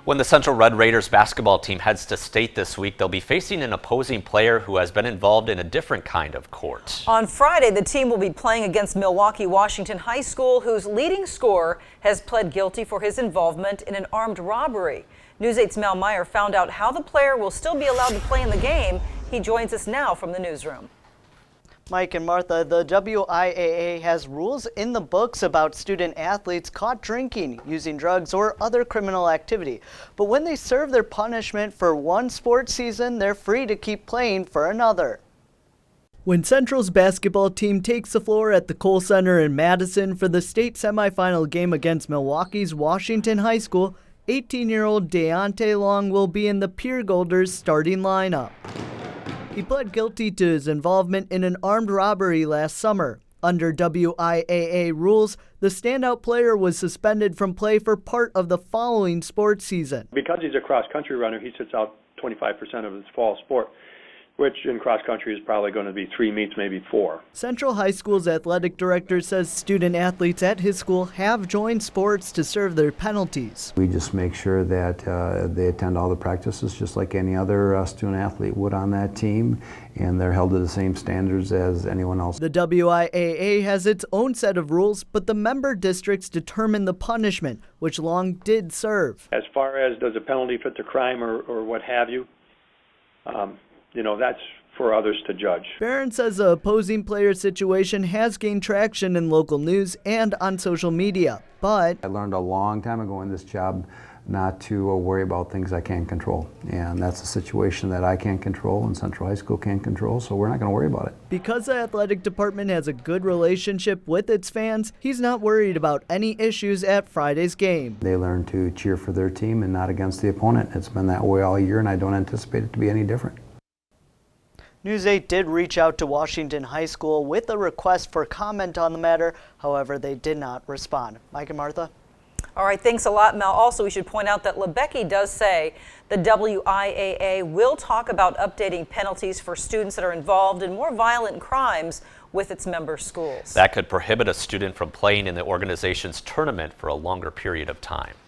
When the Central Red Raiders basketball team heads to state this week, they'll be facing an opposing player who has been involved in a different kind of court. On Friday, the team will be playing against Milwaukee Washington High School, whose leading scorer has pled guilty for his involvement in an armed robbery. News 8's Mel Meyer found out how the player will still be allowed to play in the game. He joins us now from the newsroom. Mike and Martha, the WIAA has rules in the books about student athletes caught drinking, using drugs, or other criminal activity. But when they serve their punishment for one sports season, they're free to keep playing for another. When Central's basketball team takes the floor at the Kohl Center in Madison for the state semifinal game against Milwaukee's Washington High School, 18-year-old Deontay Long will be in the Pierre Golders starting lineup. He pled guilty to his involvement in an armed robbery last summer. Under WIAA rules, the standout player was suspended from play for part of the following sports season. Because he's a cross-country runner, he sits out 25% of his fall sport, which in cross-country is probably going to be 3 meets, maybe 4. Central High School's athletic director says student athletes at his school have joined sports to serve their penalties. We just make sure that they attend all the practices just like any other student athlete would on that team, and they're held to the same standards as anyone else. The WIAA has its own set of rules, but the member districts determine the punishment, which Long did serve. As far as does a penalty fit the crime or what have you, that's for others to judge. Barron says the opposing player situation has gained traction in local news and on social media, but I learned a long time ago in this job not to worry about things I can't control, and that's a situation that I can't control and Central High School can't control, so we're not going to worry about it. Because the athletic department has a good relationship with its fans, he's not worried about any issues at Friday's game. They learn to cheer for their team and not against the opponent. It's been that way all year, and I don't anticipate it to be any different. News 8 did reach out to Washington High School with a request for comment on the matter. However, they did not respond. Mike and Martha? All right, thanks a lot, Mel. Also, we should point out that Lebecki does say the WIAA will talk about updating penalties for students that are involved in more violent crimes with its member schools. That could prohibit a student from playing in the organization's tournament for a longer period of time.